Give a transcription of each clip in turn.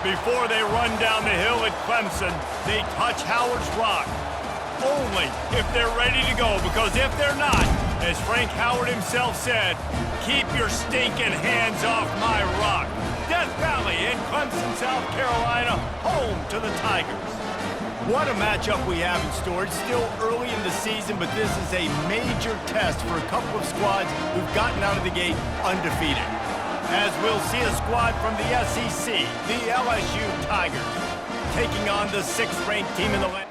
Before they run down the hill at Clemson, they touch Howard's rock. Only if they're ready to go, because if they're not, as Frank Howard himself said, keep your stinking hands off my rock. Death Valley in Clemson, South Carolina, home to the Tigers. What a matchup we have in store. It's still early in the season, but this is a major test for a couple of squads who've gotten out of the gate undefeated. As we'll see a squad from the SEC, the LSU Tigers, taking on the 6th-ranked team in the land.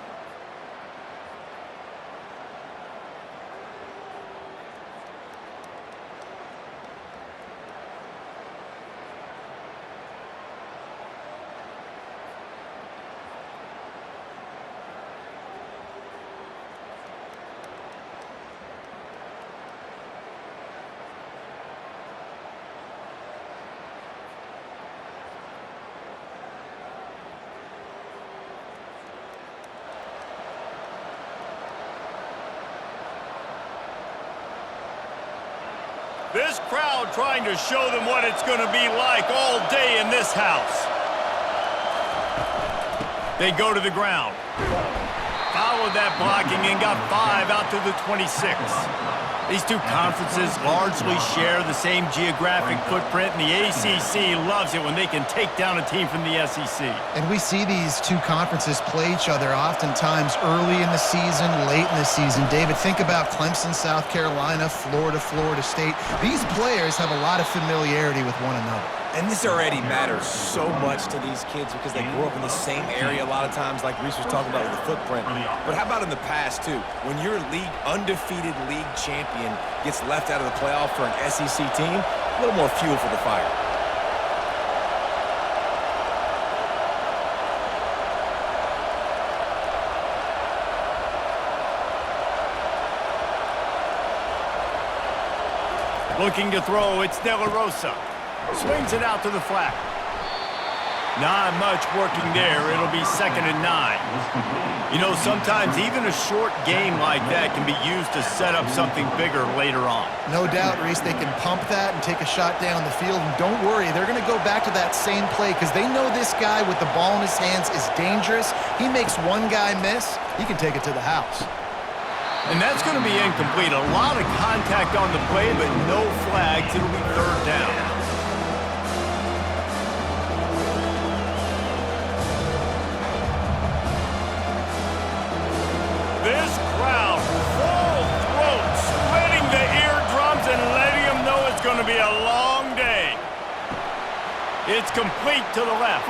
This crowd trying to show them what it's going to be like all day in this house. They go to the ground. Followed that blocking and got 5 out to the 26. These two conferences largely share the same geographic footprint, and the ACC loves it when they can take down a team from the SEC. And we see these two conferences play each other oftentimes early in the season, late in the season. David, think about Clemson, South Carolina, Florida, Florida State. These players have a lot of familiarity with one another. And this already matters so much to these kids because they grew up in the same area a lot of times, like Reese was talking about with the footprint. But how about in the past, too? When your undefeated league champion gets left out of the playoff for an SEC team, a little more fuel for the fire. Looking to throw, it's De La Rosa. Swings it out to the flat. Not much working there. It'll be 2nd and 9. You know, sometimes even a short game like that can be used to set up something bigger later on. No doubt, Reese, they can pump that and take a shot down the field. And don't worry, they're going to go back to that same play because they know this guy with the ball in his hands is dangerous. He makes one guy miss, he can take it to the house. And that's going to be incomplete. A lot of contact on the play, but no flags. It'll be 3rd down. This crowd, full throat, splitting the eardrums and letting them know it's going to be a long day. It's complete to the left.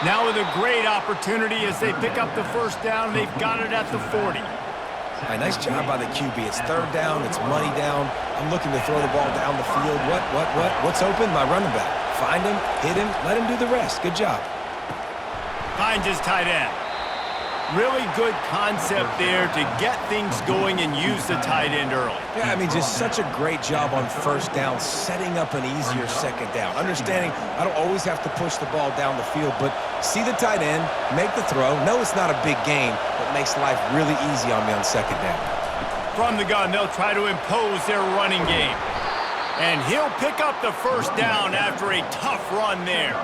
Now with a great opportunity as they pick up the 1st down. They've got it at the 40. All right, nice job by the QB. It's 3rd down. It's money down. I'm looking to throw the ball down the field. What's open? My running back. Find him, hit him, let him do the rest. Good job. Finds his tight end. Really good concept there to get things going and use the tight end early. Yeah, I mean, just such a great job on 1st down, setting up an easier 2nd down. Understanding I don't always have to push the ball down the field, but see the tight end, make the throw. No, it's not a big gain, but makes life really easy on me on 2nd down. From the gun, they'll try to impose their running game. And he'll pick up the 1st down after a tough run there.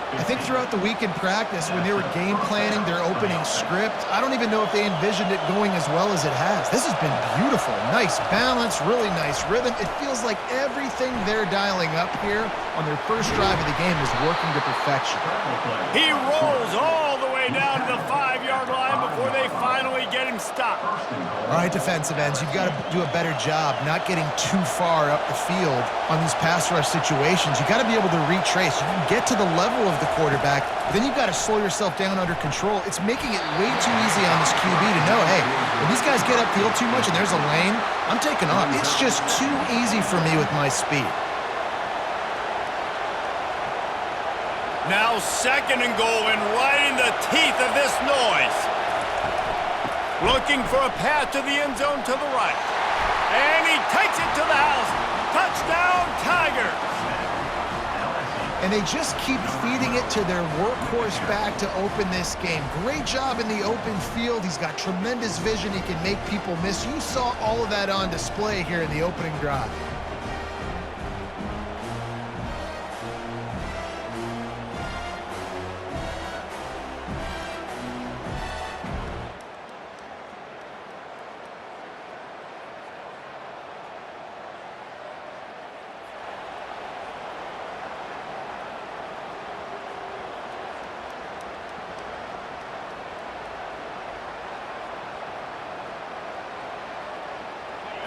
I think throughout the week in practice, when they were game planning their opening script, I don't even know if they envisioned it going as well as it has. This has been beautiful. Nice balance, really nice rhythm. It feels like everything they're dialing up here on their first drive of the game is working to perfection. He rolls all the way down to the 5-yard line before they finally get him stopped. All right, defensive ends, you've got to do a better job not getting too far up the field on these pass rush situations. You've got to be able to retrace. You can get to the level of the quarterback, but then you've got to slow yourself down under control. It's making it way too easy on this QB to know, hey, when these guys get upfield too much and there's a lane, I'm taking off. It's just too easy for me with my speed. Now 2nd and goal and right in the teeth of this noise. Looking for a path to the end zone to the right. And he takes it to the house. Touchdown, Tigers. And they just keep feeding it to their workhorse back to open this game. Great job in the open field. He's got tremendous vision. He can make people miss. You saw all of that on display here in the opening drive.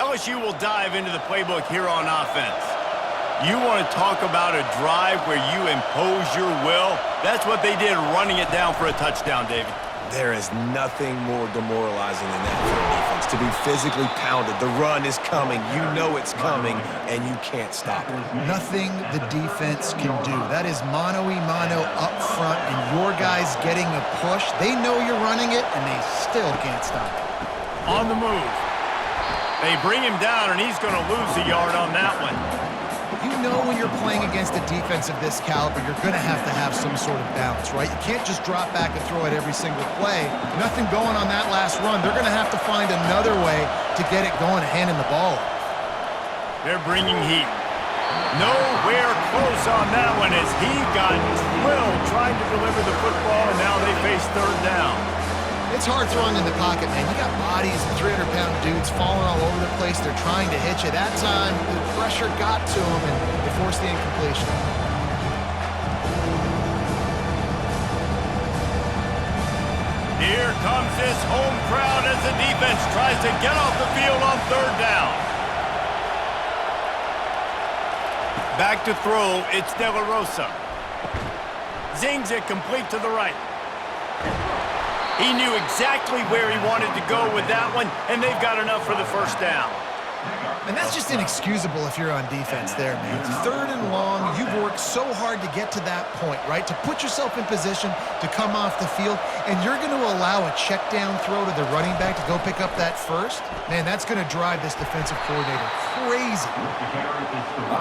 LSU will dive into the playbook here on offense. You want to talk about a drive where you impose your will? That's what they did, running it down for a touchdown, David. There is nothing more demoralizing than that for a defense, to be physically pounded. The run is coming. You know it's coming, and you can't stop it. Nothing the defense can do. That is mano-a-mano up front, and your guys getting a push. They know you're running it, and they still can't stop it. On the move. They bring him down, and he's going to lose a yard on that one. You know when you're playing against a defense of this caliber, you're going to have some sort of balance, right? You can't just drop back and throw it every single play. Nothing going on that last run. They're going to have to find another way to get it going, handing the ball off. They're bringing heat. Nowhere close on that one as he got drilled trying to deliver the football, and now they face third down. It's hard throwing in the pocket, man. You got bodies and 300-pound dudes falling all over the place. They're trying to hit you. That time, the pressure got to them, and they forced the incompletion. Here comes this home crowd as the defense tries to get off the field on third down. Back to throw, it's De La Rosa. Zings it complete to the right. He knew exactly where he wanted to go with that one, and they've got enough for the first down. And that's just inexcusable if you're on defense there, man. Third and long, you've worked so hard to get to that point, right? To put yourself in position to come off the field, and you're going to allow a check down throw to the running back to go pick up that first? Man, that's going to drive this defensive coordinator crazy.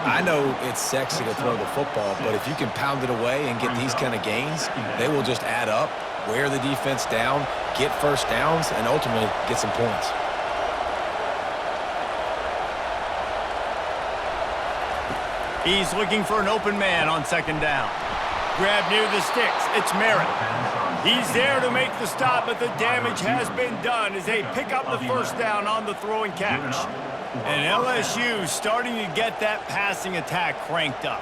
I know it's sexy to throw the football, but if you can pound it away and get these kind of gains, they will just add up, wear the defense down, get first downs, and ultimately get some points. He's looking for an open man on second down. Grab near the sticks. It's Merritt. He's there to make the stop, but the damage has been done as they pick up the first down on the throw and catch. And LSU starting to get that passing attack cranked up.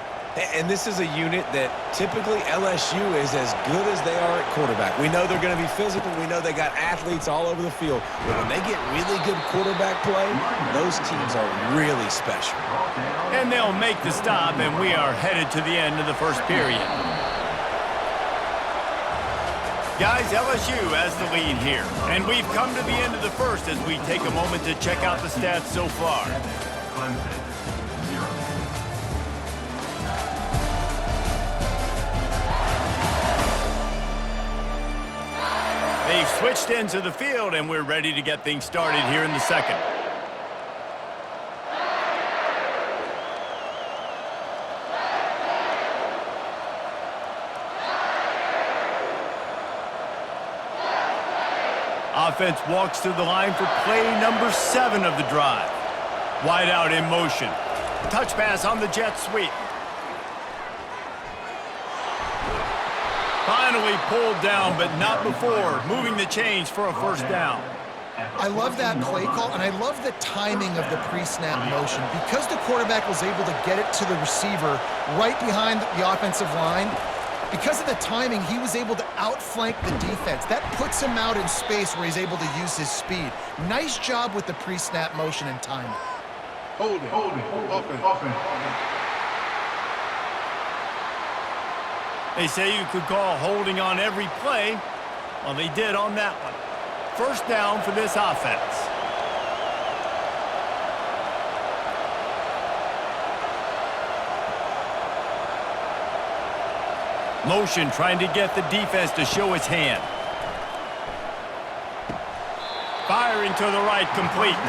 And this is a unit that typically LSU is as good as they are at quarterback. We know they're going to be physical. We know they got athletes all over the field. But when they get really good quarterback play, those teams are really special. And they'll make the stop, and we are headed to the end of the first period. Guys, LSU has the lead here. And we've come to the end of the first as we take a moment to check out the stats so far. They've switched ends of the field, and we're ready to get things started here in the second. Offense walks to the line for play number 7 of the drive. Wide out in motion. Touch pass on the jet sweep. Finally pulled down, but not before moving the chains for a first down. I love that play call, and I love the timing of the pre-snap motion. Because the quarterback was able to get it to the receiver right behind the offensive line, because of the timing, he was able to outflank the defense. That puts him out in space where he's able to use his speed. Nice job with the pre-snap motion and timing. Hold it, offense. They say you could call holding on every play. Well, they did on that one. First down for this offense. Motion trying to get the defense to show its hand. Firing to the right, complete.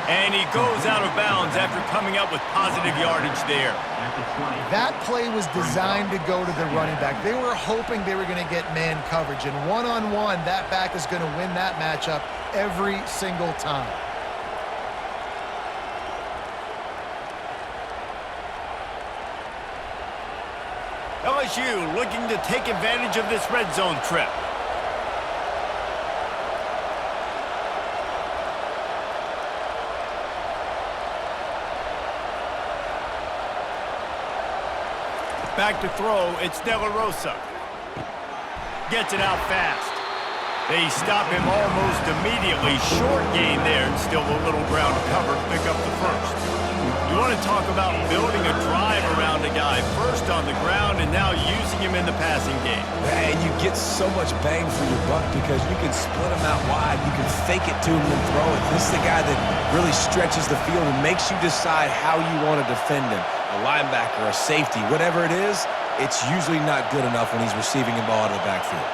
And he goes out of bounds after coming up with positive yardage there. That play was designed to go to the running back. They were hoping they were going to get man coverage. And one-on-one, that back is going to win that matchup every single time. LSU looking to take advantage of this red zone trip. Back to throw, it's De La Rosa. Gets it out fast. They stop him almost immediately. Short gain there and still a little ground to cover to pick up the first. You want to talk about building a drive around a guy first on the ground and now using him in the passing game. And you get so much bang for your buck because you can split him out wide. You can fake it to him and throw it. This is the guy that really stretches the field and makes you decide how you want to defend him. A linebacker, a safety, whatever it is, it's usually not good enough when he's receiving the ball out of the backfield.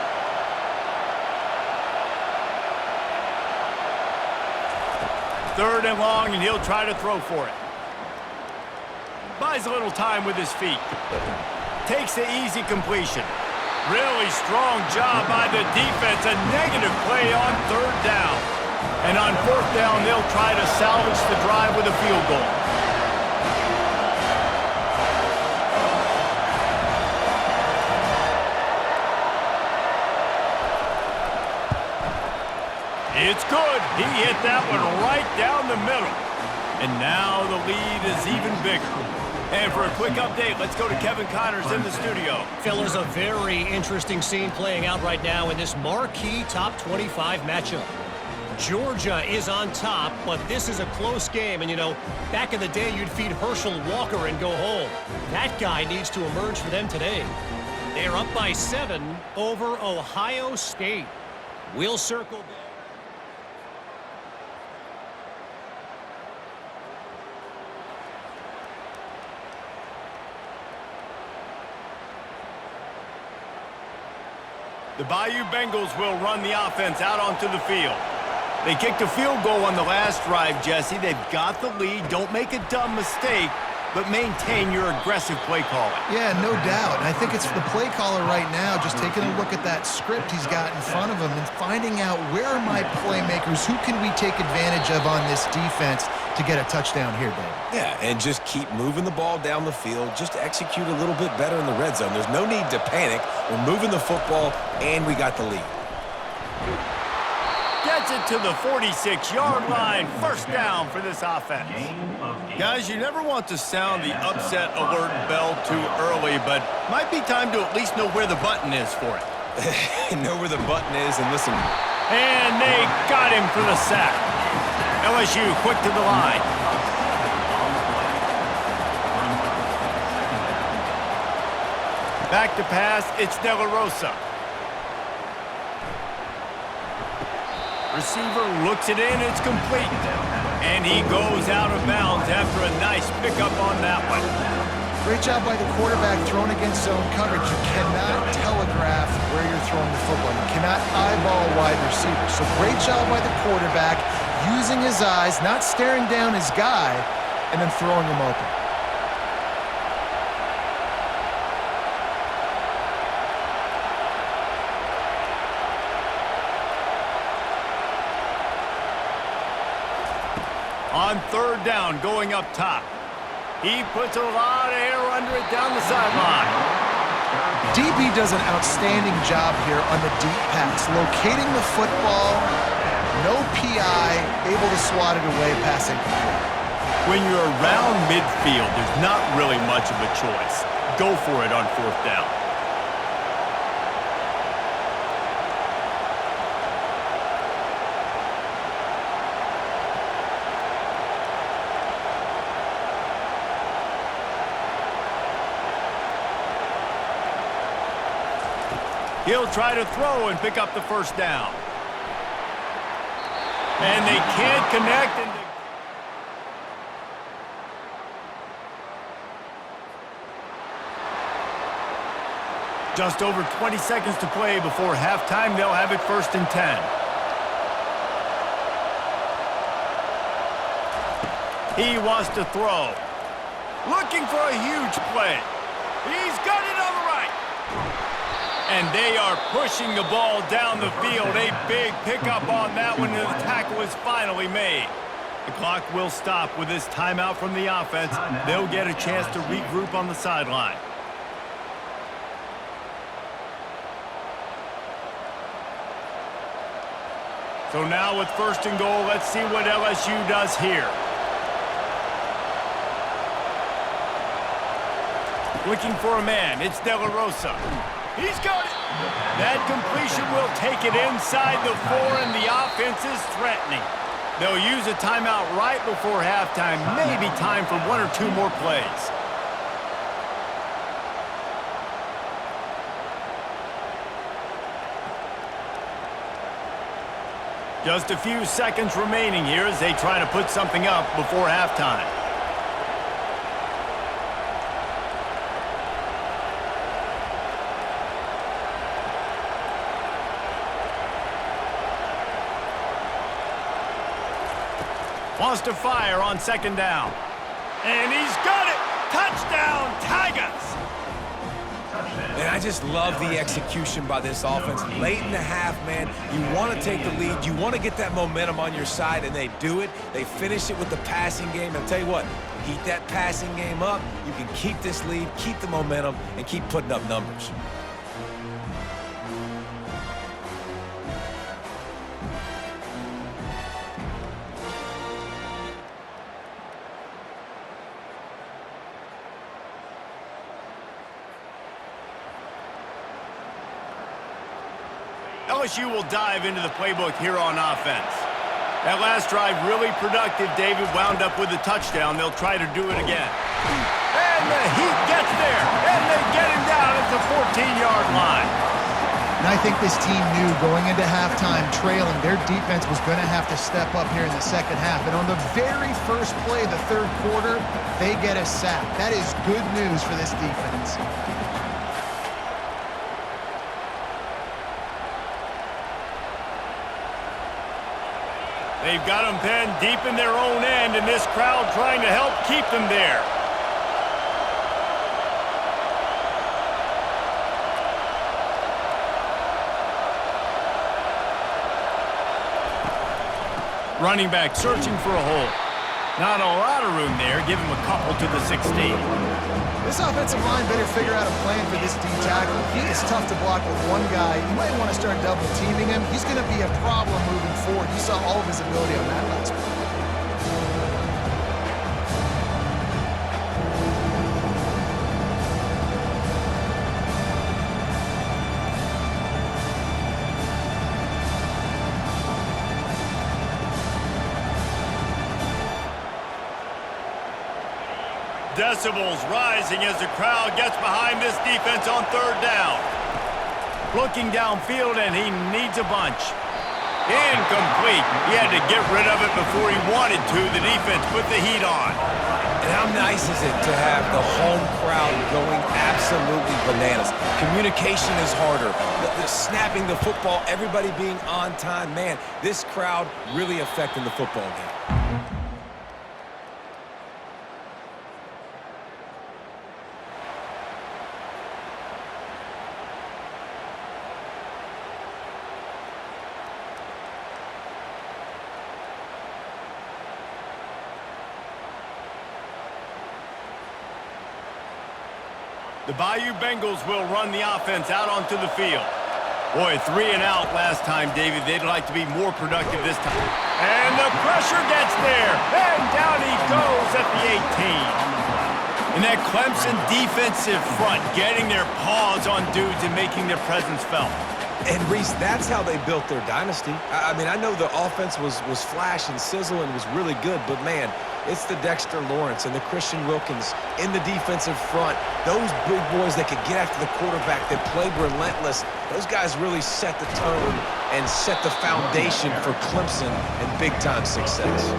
Third and long, and he'll try to throw for it. Buys a little time with his feet. Takes the easy completion. Really strong job by the defense. A negative play on third down. And on fourth down, they'll try to salvage the drive with a field goal. It's good. He hit that one right down the middle. And now the lead is even bigger. And for a quick update, let's go to Kevin Connors in the studio. Fellas, a very interesting scene playing out right now in this marquee top 25 matchup. Georgia is on top, but this is a close game. And, you know, back in the day, you'd feed Herschel Walker and go home. That guy needs to emerge for them today. They're up by 7 over Ohio State. We'll circle back. The Bayou Bengals will run the offense out onto the field. They kicked a field goal on the last drive, Jesse. They've got the lead. Don't make a dumb mistake, but maintain your aggressive play calling. Yeah, no doubt. And I think it's the play caller right now just taking a look at that script he's got in front of him and finding out where are my playmakers, who can we take advantage of on this defense to get a touchdown here, Dave. Yeah, and just keep moving the ball down the field. Just execute a little bit better in the red zone. There's no need to panic. We're moving the football, and we got the lead. Gets it to the 46-yard line. First down for this offense. Guys, you never want to sound the upset alert bell too early, but might be time to at least know where the button is for it. Know where the button is, and listen. And they got him for the sack. LSU quick to the line. Back to pass, it's De La Rosa. Receiver looks it in, it's complete. And he goes out of bounds after a nice pickup on that one. Great job by the quarterback throwing against zone coverage. You cannot telegraph where you're throwing the football. You cannot eyeball wide receiver. So great job by the quarterback using his eyes, not staring down his guy, and then throwing him open. On third down, going up top. He puts a lot of air under it down the sideline. DB does an outstanding job here on the deep pass, locating the football, no PI, able to swat it away, passing complete. When you're around midfield, there's not really much of a choice. Go for it on fourth down. He'll try to throw and pick up the first down. And they can't connect. Just over 20 seconds to play before halftime. They'll have it first and 10. He wants to throw. Looking for a huge play. He's got it on the right. And they are pushing the ball down the field. A big pickup on that one, and the tackle is finally made. The clock will stop with this timeout from the offense. They'll get a chance to regroup on the sideline. So now with first and goal, let's see what LSU does here. Looking for a man. It's De La Rosa. He's got it. That completion will take it inside the 4, and the offense is threatening. They'll use a timeout right before halftime. Maybe time for 1 or 2 more plays. Just a few seconds remaining here as they try to put something up before halftime. Wants to fire on 2nd down. And he's got it! Touchdown, Tigers! And I just love the execution by this offense. Late in the half, man, you want to take the lead. You want to get that momentum on your side, and they do it. They finish it with the passing game. I'll tell you what, heat that passing game up. You can keep this lead, keep the momentum, and keep putting up numbers. LSU will dive into the playbook here on offense. That last drive really productive. David wound up with a touchdown. They'll try to do it again. And the Heat gets there, and they get him down at the 14-yard line. And I think this team knew going into halftime trailing, their defense was going to have to step up here in the second half. And on the very first play of the 3rd quarter, they get a sack. That is good news for this defense. They've got them pinned deep in their own end, and this crowd trying to help keep them there. Running back searching for a hole. Not a lot of room there. Give him a couple to the 16. This offensive line better figure out a plan for this D tackle. He is tough to block with one guy. You might want to start double teaming him. He's going to be a problem moving forward. You saw all of his ability on that last play. Decibels rising as the crowd gets behind this defense on 3rd down. Looking downfield, and he needs a bunch. Incomplete. He had to get rid of it before he wanted to. The defense put the heat on. And how nice is it to have the home crowd going absolutely bananas? Communication is harder. The snapping the football, everybody being on time. Man, this crowd really affecting the football game. The Bayou Bengals will run the offense out onto the field. Boy, 3 and out last time, David. They'd like to be more productive this time. And the pressure gets there. And down he goes at the 18. And that Clemson defensive front getting their paws on dudes and making their presence felt. And, Reese, that's how they built their dynasty. I mean, I know the offense was flash and sizzle and was really good, but, man, it's the Dexter Lawrence and the Christian Wilkins in the defensive front. Those big boys that could get after the quarterback, that played relentless. Those guys really set the tone and set the foundation for Clemson and big-time success.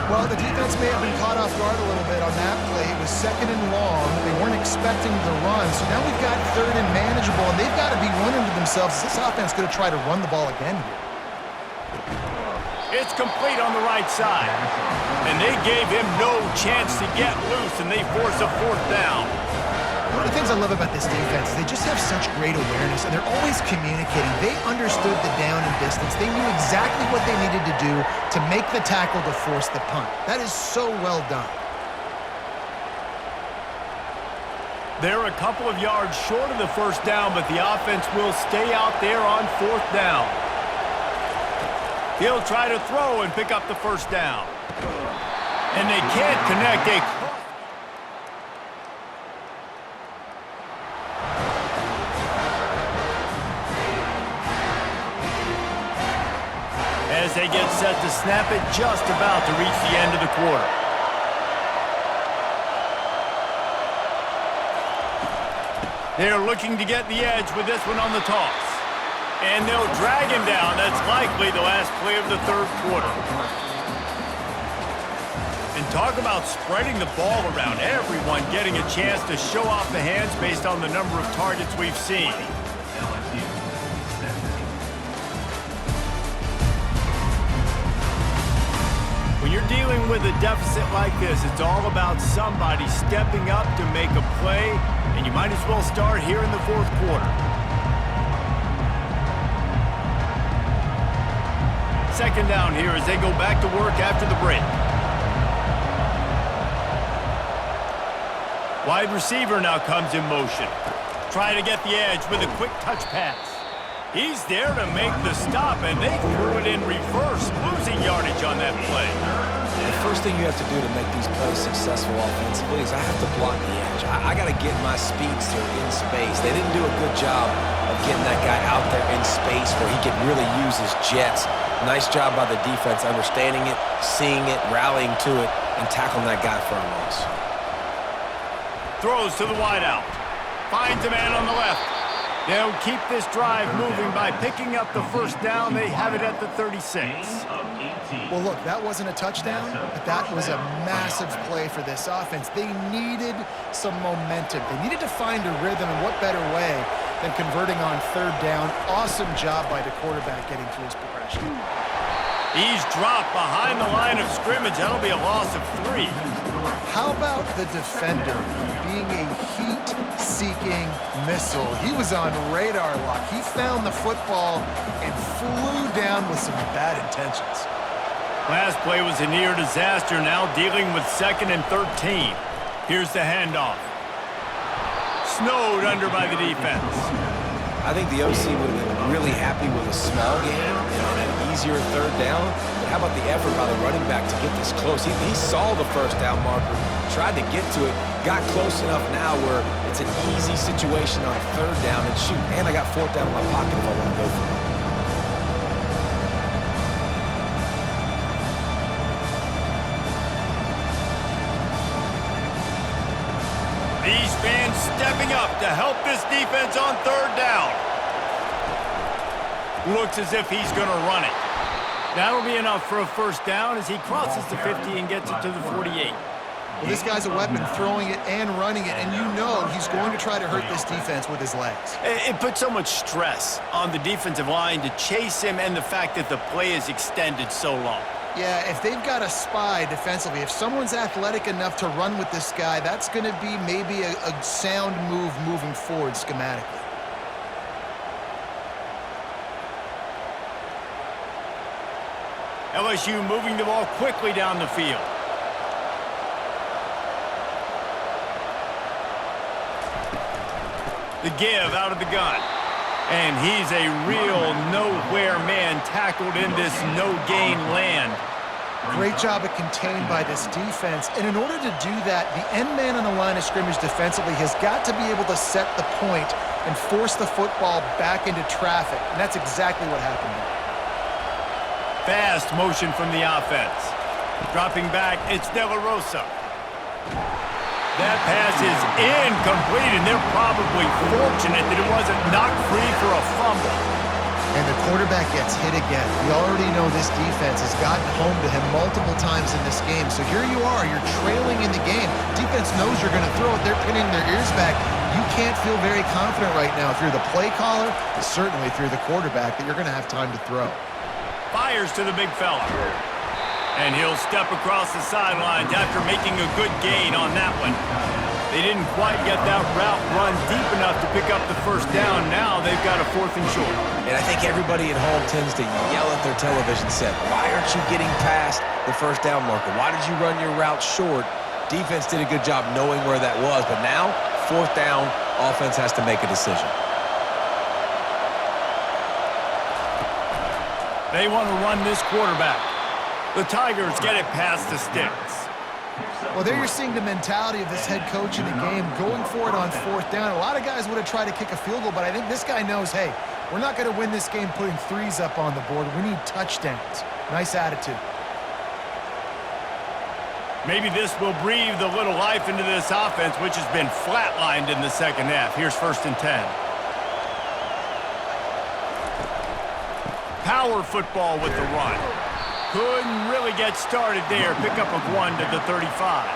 Well, the defense may have been caught off guard a little bit on that play. It was 2nd and long. They weren't expecting the run. So now we've got 3rd and manageable, and they've got to be wondering to themselves, is this offense going to try to run the ball again here? It's complete on the right side. And they gave him no chance to get loose, and they force a 4th down. One of the things I love about this defense is they just have such great awareness, and they're always communicating. They understood the down and distance. They knew exactly what they needed to do to make the tackle to force the punt. That is so well done. They're a couple of yards short of the 1st down, but the offense will stay out there on 4th down. He'll try to throw and pick up the 1st down. And they can't connect a... as they get set to snap it just about to reach the end of the quarter. They're looking to get the edge with this one on the toss. And they'll drag him down. That's likely the last play of the third quarter. And talk about spreading the ball around. Everyone getting a chance to show off the hands based on the number of targets we've seen. When you're dealing with a deficit like this, it's all about somebody stepping up to make a play, and you might as well start here in the fourth quarter. Second down here as they go back to work after the break. Wide receiver now comes in motion. Trying to get the edge with a quick touch pass. He's there to make the stop, and they threw it in reverse, losing yardage on that play. The first thing you have to do to make these plays successful offensively is I have to block the edge. I got to get my speedster in space. They didn't do a good job of getting that guy out there in space where he could really use his jets. Nice job by the defense understanding it, seeing it, rallying to it, and tackling that guy for a loss. Throws to the wideout. Finds a man on the left. They'll keep this drive moving by picking up the first down. They have it at the 36. Well, look, that wasn't a touchdown, but that was a massive play for this offense. They needed some momentum. They needed to find a rhythm, and what better way than converting on third down. Awesome job by the quarterback getting through his progression. He's dropped behind the line of scrimmage. That'll be a loss of 3. How about the defender being a heat-seeking missile? He was on radar lock. He found the football and flew down with some bad intentions. Last play was a near disaster, now dealing with 2nd and 13. Here's the handoff. Snowed under by the defense. I think the OC would have been really happy with a small game and an easier third down. But how about the effort by the running back to get this close? He saw the first down marker, tried to get to it, got close enough now where it's an easy situation on third down and shoot. And I got fourth down in my pocket if I want to go for it. These fans stepping up to help this defense on third down. Looks as if he's going to run it. That'll be enough for a first down as he crosses the 50 and gets it to the 48. Well, this guy's a weapon, throwing it and running it, and you know he's going to try to hurt this defense with his legs. It puts so much stress on the defensive line to chase him and the fact that the play is extended so long. Yeah, if they've got a spy defensively, if someone's athletic enough to run with this guy, that's going to be maybe a sound move moving forward schematically. LSU moving the ball quickly down the field. The give out of the gun. And he's a real nowhere man tackled in this no-gain land. Great job of contained by this defense. And in order to do that, the end man on the line of scrimmage defensively has got to be able to set the point and force the football back into traffic. And that's exactly what happened there. Fast motion from the offense. Dropping back, it's De La Rosa. That pass is incomplete, and they're probably fortunate that it wasn't knocked free for a fumble. And the quarterback gets hit again. We already know this defense has gotten home to him multiple times in this game. So here you are, you're trailing in the game. Defense knows you're going to throw it. They're pinning their ears back. You can't feel very confident right now through the play caller, and certainly through the quarterback, that you're going to have time to throw. Fires to the big fella. And he'll step across the sidelines after making a good gain on that one. They didn't quite get that route run deep enough to pick up the first down. Now they've got a 4th and short. And I think everybody at home tends to yell at their television set, why aren't you getting past the first down marker? Why did you run your route short? Defense did a good job knowing where that was, but now, 4th down, offense has to make a decision. They want to run this quarterback. The Tigers get it past the sticks. Well, there you're seeing the mentality of this head coach in the game, going for it on 4th down. A lot of guys would have tried to kick a field goal, but I think this guy knows, hey, we're not going to win this game putting threes up on the board. We need touchdowns. Nice attitude. Maybe this will breathe a little life into this offense, which has been flatlined in the second half. Here's 1st and 10. Power football with the run. Couldn't really get started there. Pick up of 1 to the 35.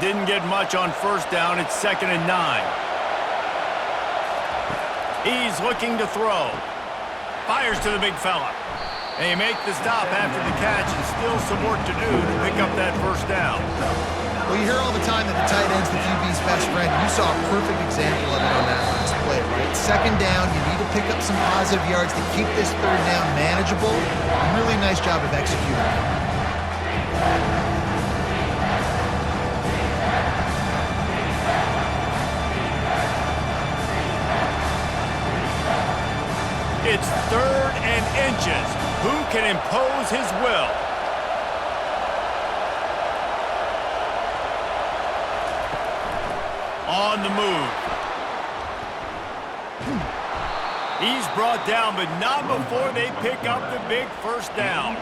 Didn't get much on 1st down. It's 2nd and 9. He's looking to throw. Fires to the big fella. And you make the stop after the catch, and still some work to do to pick up that 1st down. Well, you hear all the time that the tight end's the QB's best friend. You saw a perfect example of it on that last play, right? 2nd down, you need to pick up some positive yards to keep this 3rd down manageable. Really nice job of executing. It's 3rd and inches. Who can impose his will? On the move. He's brought down, but not before they pick up the big 1st down.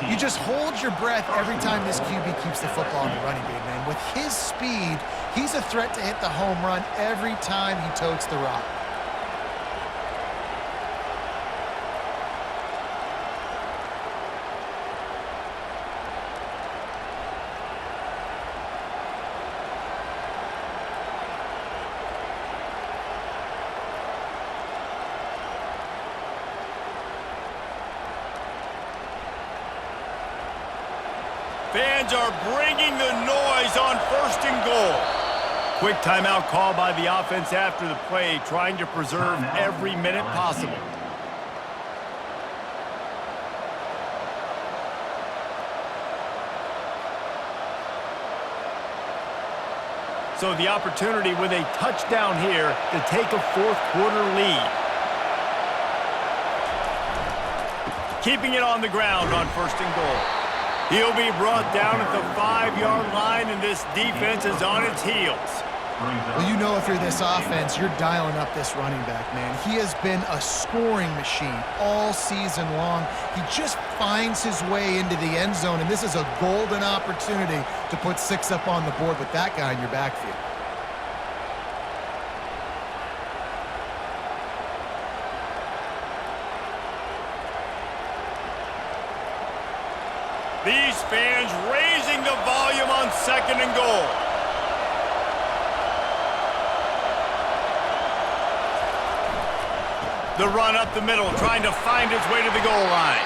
You just hold your breath every time this QB keeps the football in the running game, man. With his speed, he's a threat to hit the home run every time he totes the rock. Fans are bringing the noise on 1st and goal. Quick timeout call by the offense after the play, trying to preserve every minute possible. So the opportunity with a touchdown here to take a 4th quarter lead. Keeping it on the ground on 1st and goal. He'll be brought down at the 5-yard line, and this defense is on its heels. Well, you know if you're this offense, you're dialing up this running back, man. He has been a scoring machine all season long. He just finds his way into the end zone, and this is a golden opportunity to put 6 up on the board with that guy in your backfield. These fans raising the volume on 2nd and goal. The run up the middle, trying to find his way to the goal line.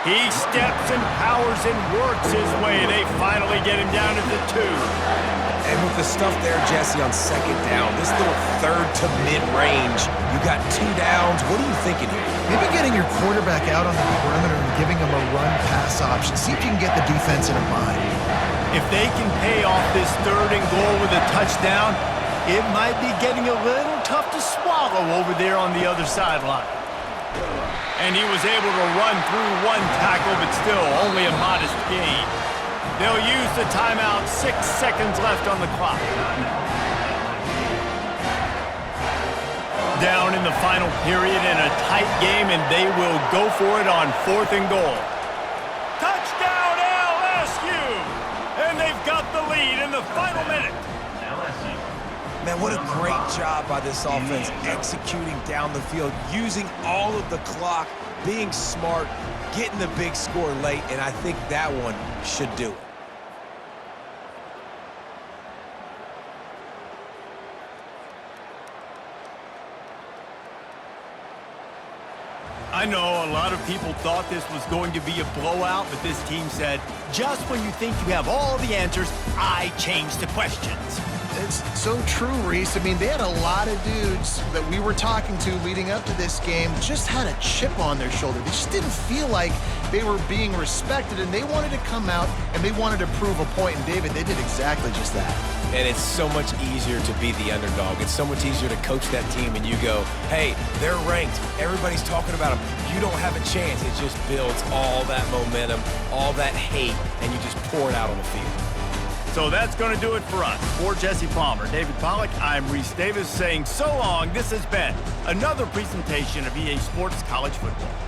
He steps and powers and works his way. They finally get him down to the 2. And with the stuff there, Jesse, on 2nd down, this little 3rd to mid-range, you got 2 downs. What are you thinking here? Maybe getting your quarterback out on the perimeter and giving him a run-pass option. See if you can get the defense in a bind. If they can pay off this 3rd and goal with a touchdown, it might be getting a little tough to swallow over there on the other sideline. And he was able to run through 1 tackle, but still only a modest gain. They'll use the timeout, 6 seconds left on the clock. Down in the final period in a tight game, and they will go for it on 4th and goal. Touchdown LSU! And they've got the lead in the final minute. Man, what a great job by this offense executing down the field, using all of the clock, being smart, getting the big score late, and I think that one should do it. I know a lot of people thought this was going to be a blowout, but this team said, just when you think you have all the answers, I change the questions. It's so true, Reese. I mean, they had a lot of dudes that we were talking to leading up to this game just had a chip on their shoulder. They just didn't feel like they were being respected, and they wanted to come out and they wanted to prove a point. And David, they did exactly just that. And it's so much easier to be the underdog. It's so much easier to coach that team and you go, hey, they're ranked. Everybody's talking about them. You don't have a chance. It just builds all that momentum, all that hate, and you just pour it out on the field. So that's going to do it for us. For Jesse Palmer, David Pollack, I'm Reese Davis saying so long. This has been another presentation of EA Sports College Football.